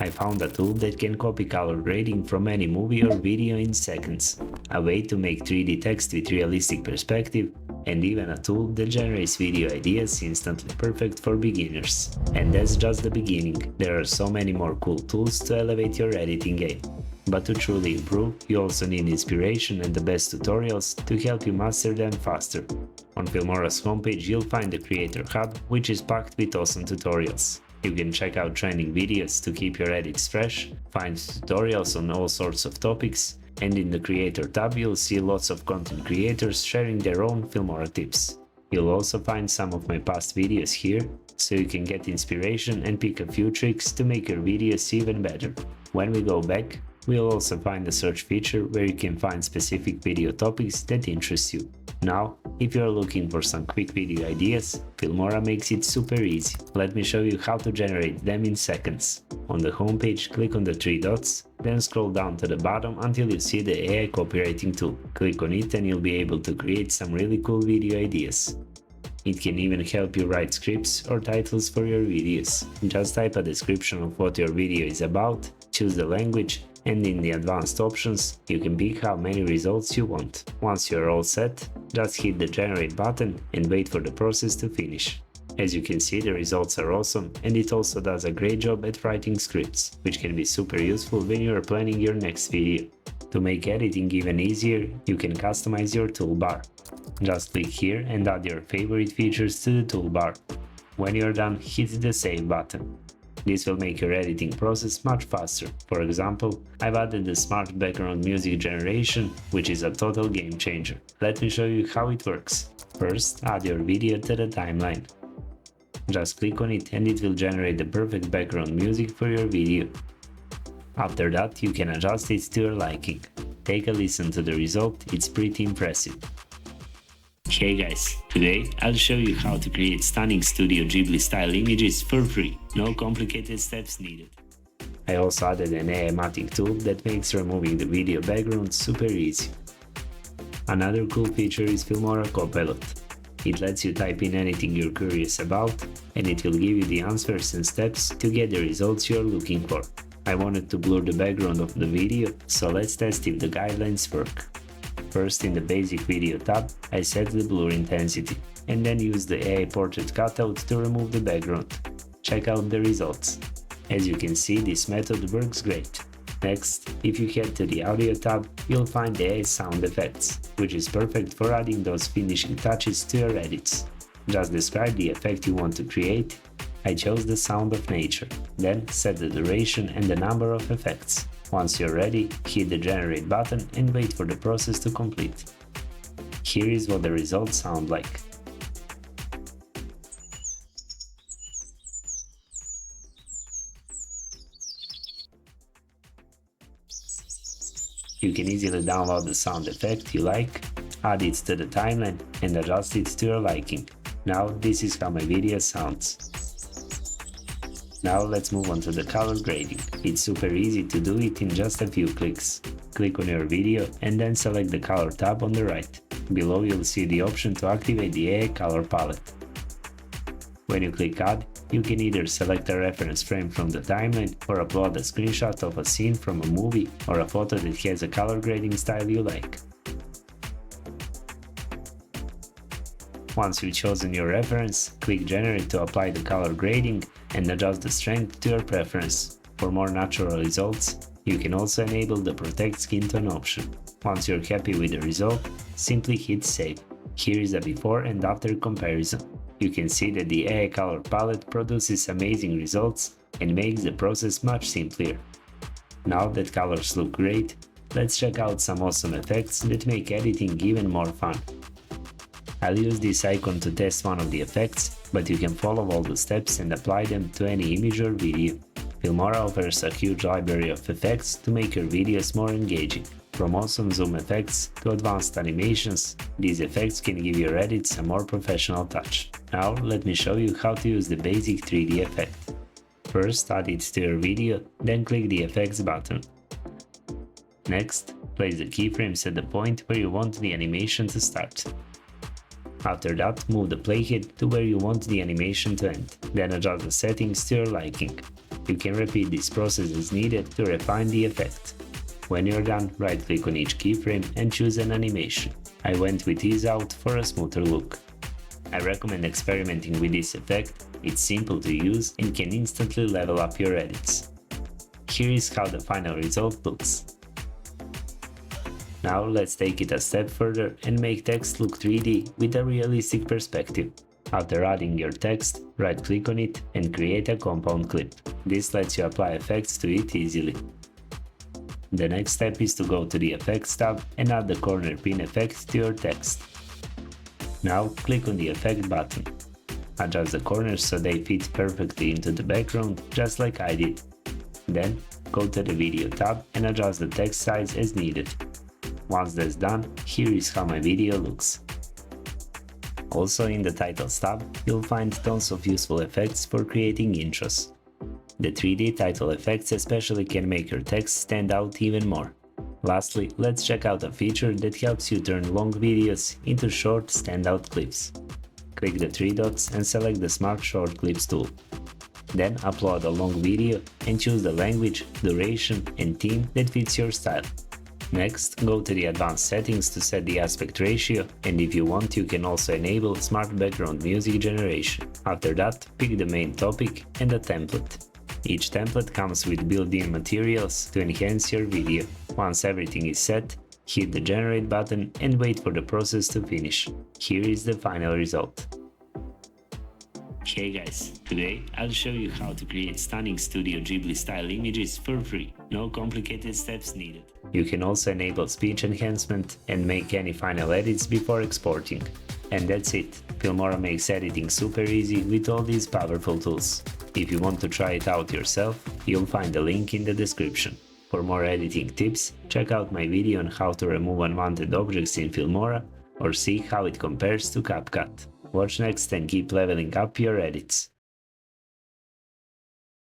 I found a tool that can copy color grading from any movie or video in seconds, a way to make 3D text with realistic perspective, and even a tool that generates video ideas instantly, perfect for beginners. And that's just the beginning, there are so many more cool tools to elevate your editing game. But to truly improve, you also need inspiration and the best tutorials to help you master them faster. On Filmora's homepage you'll find the Creator Hub, which is packed with awesome tutorials. You can check out trending videos to keep your edits fresh, find tutorials on all sorts of topics, and in the Creator tab you'll see lots of content creators sharing their own Filmora tips. You'll also find some of my past videos here, so you can get inspiration and pick a few tricks to make your videos even better. When we go back, we'll also find a search feature where you can find specific video topics that interest you. Now, if you're looking for some quick video ideas, Filmora makes it super easy. Let me show you how to generate them in seconds. On the homepage, click on the 3 dots, then scroll down to the bottom until you see the AI copywriting tool. Click on it and you'll be able to create some really cool video ideas. It can even help you write scripts or titles for your videos. Just type a description of what your video is about, choose the language, and in the advanced options, you can pick how many results you want. Once you're all set, just hit the generate button and wait for the process to finish. As you can see, the results are awesome, and it also does a great job at writing scripts, which can be super useful when you are planning your next video. To make editing even easier, you can customize your toolbar. Just click here and add your favorite features to the toolbar. When you're done, hit the save button. This will make your editing process much faster. For example, I've added the smart background music generation, which is a total game changer. Let me show you how it works. First, add your video to the timeline. Just click on it and it will generate the perfect background music for your video. After that, you can adjust it to your liking. Take a listen to the result, it's pretty impressive. Hey guys, today I'll show you how to create stunning Studio Ghibli style images for free, no complicated steps needed. I also added an AI-matic tool that makes removing the video background super easy. Another cool feature is Filmora Copilot. It lets you type in anything you're curious about, and it will give you the answers and steps to get the results you're looking for. I wanted to blur the background of the video, so let's test if the guidelines work. First, in the basic video tab, I set the blur intensity, and then use the AI portrait cutout to remove the background. Check out the results. As you can see, this method works great. Next, if you head to the audio tab, you'll find the AI sound effects, which is perfect for adding those finishing touches to your edits. Just describe the effect you want to create. I chose the sound of nature, then set the duration and the number of effects. Once you're ready, hit the generate button and wait for the process to complete. Here is what the results sound like. You can easily download the sound effect you like, add it to the timeline and adjust it to your liking. Now this is how my video sounds. Now let's move on to the color grading. It's super easy to do it in just a few clicks. Click on your video and then select the color tab on the right. Below you'll see the option to activate the AI color palette. When you click add, you can either select a reference frame from the timeline or upload a screenshot of a scene from a movie or a photo that has a color grading style you like. Once you've chosen your reference, click Generate to apply the color grading and adjust the strength to your preference. For more natural results, you can also enable the Protect Skin Tone option. Once you're happy with the result, simply hit Save. Here is a before and after comparison. You can see that the AI color palette produces amazing results and makes the process much simpler. Now that colors look great, let's check out some awesome effects that make editing even more fun. I'll use this icon to test one of the effects, but you can follow all the steps and apply them to any image or video. Filmora offers a huge library of effects to make your videos more engaging. From awesome zoom effects to advanced animations, these effects can give your edits a more professional touch. Now let me show you how to use the basic 3D effect. First, add it to your video, then click the Effects button. Next, place the keyframes at the point where you want the animation to start. After that, move the playhead to where you want the animation to end, then adjust the settings to your liking. You can repeat this process as needed to refine the effect. When you're done, right-click on each keyframe and choose an animation. I went with ease out for a smoother look. I recommend experimenting with this effect, it's simple to use and can instantly level up your edits. Here is how the final result looks. Now let's take it a step further and make text look 3D with a realistic perspective. After adding your text, right-click on it and create a compound clip. This lets you apply effects to it easily. The next step is to go to the Effects tab and add the corner pin effect to your text. Now click on the Effect button. Adjust the corners so they fit perfectly into the background, just like I did. Then go to the Video tab and adjust the text size as needed. Once that's done, here is how my video looks. Also in the Titles tab, you'll find tons of useful effects for creating intros. The 3D title effects especially can make your text stand out even more. Lastly, let's check out a feature that helps you turn long videos into short standout clips. Click the three dots and select the Smart Short Clips tool. Then upload a long video and choose the language, duration and theme that fits your style. Next, go to the advanced settings to set the aspect ratio, and if you want you can also enable smart background music generation. After that, pick the main topic and a template. Each template comes with built-in materials to enhance your video. Once everything is set, hit the generate button and wait for the process to finish. Here is the final result. Hey guys, today I'll show you how to create stunning Studio Ghibli style images for free, no complicated steps needed. You can also enable speech enhancement and make any final edits before exporting. And that's it, Filmora makes editing super easy with all these powerful tools. If you want to try it out yourself, you'll find the link in the description. For more editing tips, check out my video on how to remove unwanted objects in Filmora or see how it compares to CapCut. Watch next and keep leveling up your edits.